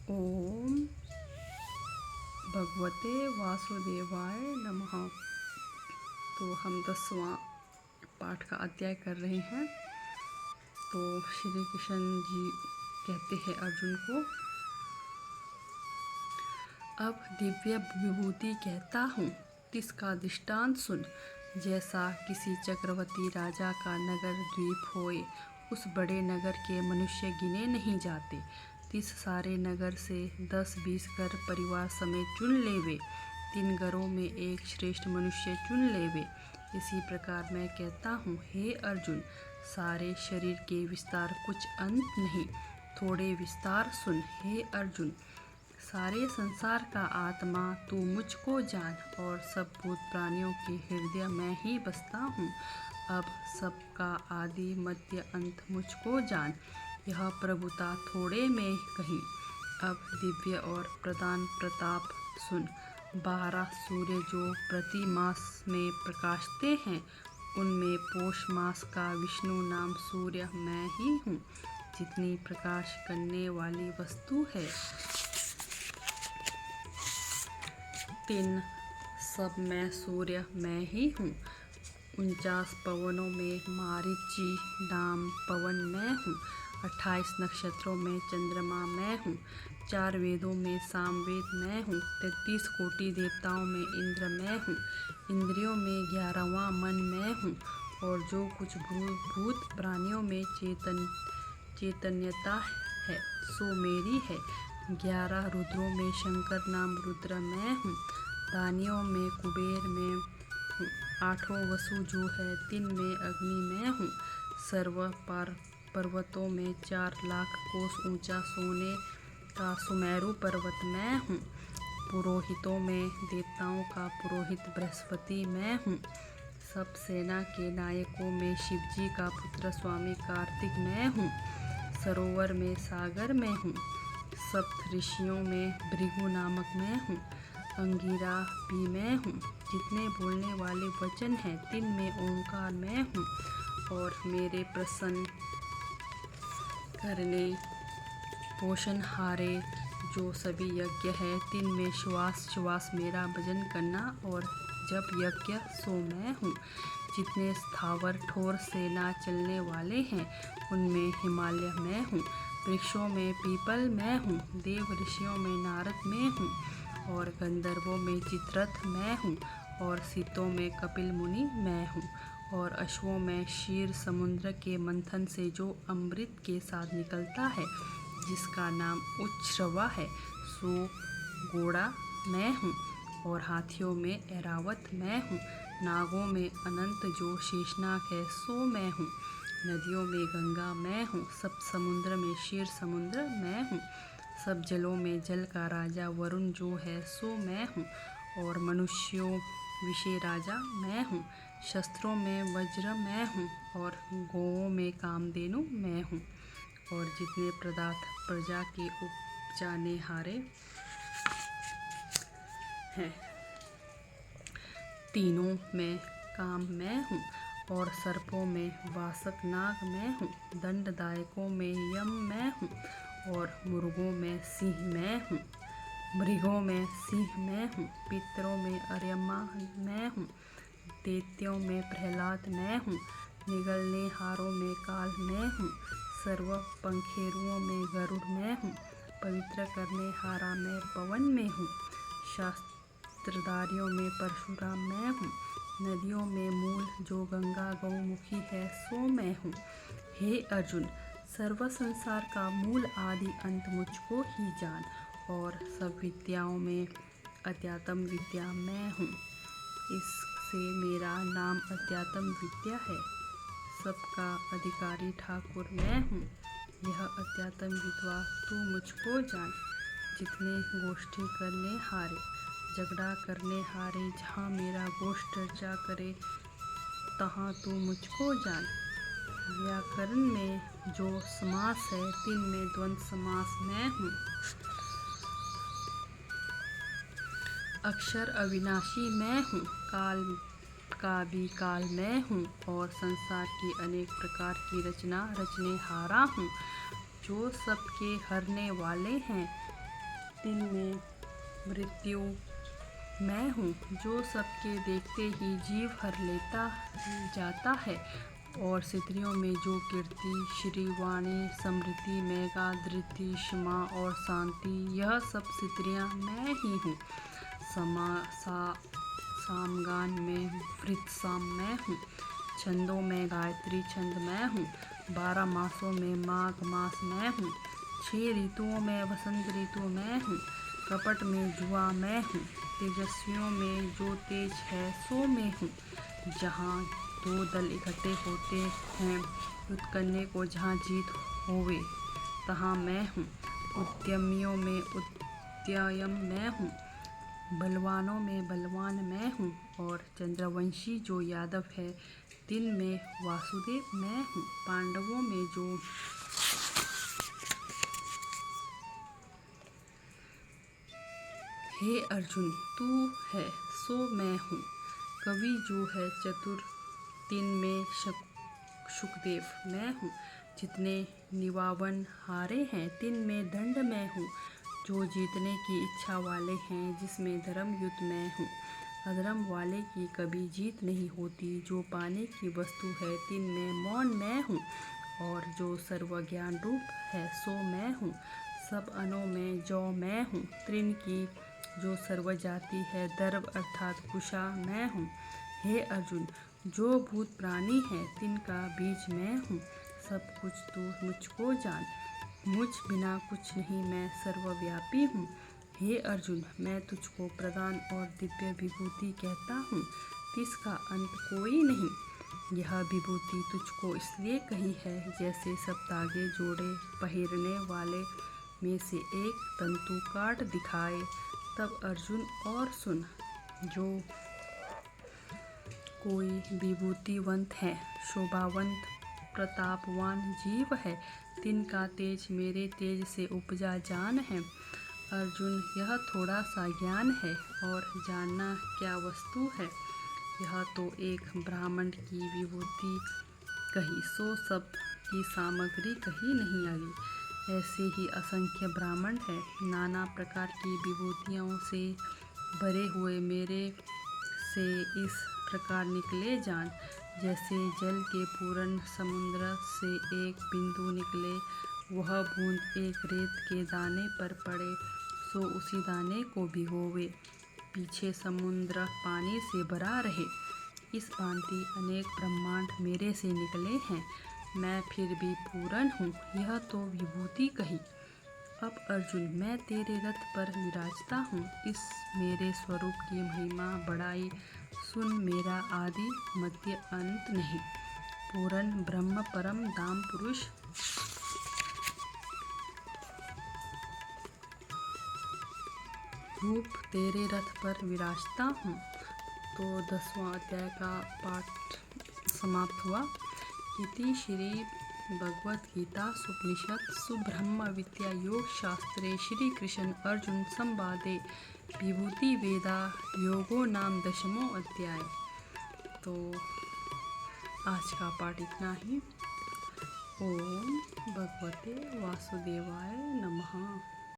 ओम भगवते वासुदेवाय नमः। तो हम 10वां पाठ का अध्याय कर रहे हैं। तो श्री कृष्ण जी कहते हैं अर्जुन को, अब दिव्य विभूति कहता हूँ, तिसका दृष्टांत सुन। जैसा किसी चक्रवर्ती राजा का नगर द्वीप होए, उस बड़े नगर के मनुष्य गिने नहीं जाते। तिस सारे नगर से 10-20 घर परिवार समेत चुन लेवे, 3 घरों में एक श्रेष्ठ मनुष्य चुन लेवे। इसी प्रकार मैं कहता हूँ, हे अर्जुन, सारे शरीर के विस्तार कुछ अंत नहीं, थोड़े विस्तार सुन। हे अर्जुन, सारे संसार का आत्मा तू मुझको जान, और सब भूत प्राणियों के हृदय में ही बसता हूँ। अब सबका आदि मध्य अंत मुझको जान, यह प्रभुता थोड़े में कहीं। अब दिव्य और प्रधान प्रताप सुन। 12 सूर्य जो प्रति मास में प्रकाशते हैं, उनमें पौष मास का विष्णु नाम सूर्य मैं ही हूँ। जितनी प्रकाश करने वाली वस्तु है, 3 सब में सूर्य मैं ही हूँ। 49 पवनों में मारीची नाम पवन मैं हूँ। 28 नक्षत्रों में चंद्रमा मैं हूँ। 4 वेदों में सामवेद मैं हूँ। 33 कोटि देवताओं में इंद्र मैं हूँ। इंद्रियों में 11वां मन मैं हूँ, और जो कुछ भूत प्राणियों में चैतन्यता है, सो मेरी है। 11 रुद्रों में शंकर नाम रुद्र मैं हूँ। दानियों में कुबेर मैं हूँ। 8 वसु जो है, 3 में अग्नि मैं हूँ। सर्व पर्वतों में 4 लाख कोस ऊंचा सोने का सुमेरु पर्वत मैं हूँ। पुरोहितों में देवताओं का पुरोहित बृहस्पति मैं हूँ। सब सेना के नायकों में शिवजी का पुत्र स्वामी कार्तिक मैं हूँ। सरोवर में सागर मैं हूँ। सप्त ऋषियों में भृगु नामक मैं हूँ। अंगिरा भी मैं हूँ। जितने बोलने वाले वचन हैं, 3 में ओंकार मैं हूँ। और मेरे प्रसन्न करने पोषण हारे जो सभी यज्ञ है, 3 में श्वास मेरा भजन करना और जब यज्ञ सो मैं हूँ। जितने स्थावर ठोर सेना चलने वाले हैं, उनमें हिमालय मैं हूँ। वृक्षों में पीपल मैं हूँ। देव ऋषियों में नारद मैं हूँ, और गंधर्वों में चित्ररथ मैं हूँ। और सितों में कपिल मुनि मैं हूँ। और अश्वों में क्षीर समुद्र के मंथन से जो अमृत के साथ निकलता है, जिसका नाम उच्छ्रवा है, सो घोड़ा मैं हूँ। और हाथियों में ऐरावत मैं हूँ। नागों में अनंत जो शेषनाग है, सो मैं हूँ। नदियों में गंगा मैं हूँ। सब समुद्र में क्षीर समुद्र मैं हूँ। सब जलों में जल का राजा वरुण जो है, सो मैं हूँ। और मनुष्यों विषय राजा मैं हूँ। शस्त्रों में वज्र मैं हूँ, और गौओं में कामधेनु मैं हूँ। और जितने पदार्थ प्रजा के उपजाने हारे हैं, तीनों में काम मैं हूँ। और सर्पों में वासक नाग मैं हूँ। दंडदायकों में यम मैं हूँ। और मृगों में सिंह मैं हूँ। पितरों में अर्यमा मैं हूँ। दैत्यों में प्रहलाद मैं हूँ। निगलने हारों में काल मैं हूँ। सर्व पंखेरुओं में गरुड़ मैं हूँ। पवित्र करने हारा में पवन में हूँ। शास्त्रधारियों में परशुराम मैं हूँ। नदियों में मूल जो गंगा गौमुखी है, सो मैं हूँ। हे अर्जुन, सर्व संसार का मूल आदि अंत मुझको ही जान, और सब विद्याओं में अध्यात्म विद्या मैं हूँ। इससे मेरा नाम अध्यात्म विद्या है। सबका अधिकारी ठाकुर मैं हूँ। यह अध्यात्म विद्वा तू मुझको जान। जितने गोष्ठी करने हारे, झगड़ा करने हारे, जहाँ मेरा गोष्ठ चर्चा करे, तहाँ तू मुझको जान। व्याकरण में जो समास है, 3 में द्वंद्व समास मैं हूँ। अक्षर अविनाशी मैं हूँ। काल का भी काल मैं हूँ। और संसार की अनेक प्रकार की रचना रचने हारा हूँ। जो सबके हरने वाले हैं, दिन में मृत्यु मैं हूँ, जो सबके देखते ही जीव हर लेता जाता है। और स्त्रियों में जो कीर्ति, श्री, वाणी, समृद्धि, मेघा, धृति, क्षमा और शांति, यह सब स्त्रियाँ मैं ही हूँ। सामगान में वृत्तसाम मैं हूँ, छंदों में गायत्री छंद मैं हूँ, 12 मासों में माघ मास मैं हूँ, 6 ऋतुओं में वसंत ऋतु मैं हूँ, कपट में जुआ मैं हूँ, तेजस्वियों में जो तेज है सो मैं हूँ। जहाँ 2 दल इकट्ठे होते हैं, युद्ध करने को जहाँ जीत होवे तहाँ मैं हूँ। उद्यमियों में उद्यम मैं हूँ, बलवानों में बलवान मैं हूँ। और चंद्रवंशी जो यादव है, दिन में वासुदेव मैं हूँ। पांडवों में जो हे अर्जुन तू है सो मैं हूँ। कवि जो है चतुर, दिन में शुकदेव मैं हूँ। जितने निवावन हारे हैं, दिन में दंड मैं हूँ। जो जीतने की इच्छा वाले हैं, जिसमें धर्म युद्ध मैं हूँ। अधर्म वाले की कभी जीत नहीं होती। जो पाने की वस्तु है, दिन में मौन मैं हूँ। और जो सर्वज्ञान रूप है सो मैं हूँ। सब अनों में जो मैं हूँ। तृण की जो सर्वजाति है, दर्भ अर्थात कुशा मैं हूँ। हे अर्जुन, जो भूत प्राणी है, तिनका बीज मैं हूँ। सब कुछ तू मुझको जान, मुझ बिना कुछ नहीं, मैं सर्वव्यापी हूँ। हे अर्जुन, मैं तुझको प्रधान और दिव्य विभूति कहता हूँ, जिसका अंत कोई नहीं। यह विभूति तुझको इसलिए कही है, जैसे सब धागे जोड़े पहिरने वाले में से एक तंतु काट दिखाए। तब अर्जुन और सुन, जो कोई विभूतिवंत है, शोभावंत प्रतापवान जीव है, तिनका तेज मेरे तेज से उपजा जान है। अर्जुन, यह थोड़ा सा ज्ञान है और जानना क्या वस्तु है। यह तो एक ब्राह्मण की विभूति कही, सो सब की सामग्री कही नहीं आई। ऐसे ही असंख्य ब्राह्मण है, नाना प्रकार की विभूतियों से भरे हुए मेरे से इस प्रकार निकले जान। जैसे जल के पूर्ण समुद्र से एक बिंदु निकले, वह बूंद एक रेत के दाने पर पड़े, सो उसी दाने को भिगोवे, पीछे समुद्र पानी से भरा रहे। इस भांति अनेक ब्रह्मांड मेरे से निकले हैं, मैं फिर भी पूर्ण हूँ। यह तो विभूति कही। अब अर्जुन, मैं तेरे रथ पर विराजता हूँ, इस मेरे स्वरूप की महिमा बढ़ाई सुन। मेरा आदि मध्य अंत नहीं, पूर्ण ब्रह्म परम धाम पुरुष। रूप तेरे रथ पर विराजता हूँ। तो 10वां अध्याय का पाठ समाप्त हुआ। इति श्री भगवद गीता उपनिषद सुब्रह्म विद्या योग शास्त्रे श्री कृष्ण अर्जुन संवादे विभूति वेदा योगो नाम 10वां अध्याय। तो आज का पाठ इतना ही। ओम भगवते वासुदेवाय नमः।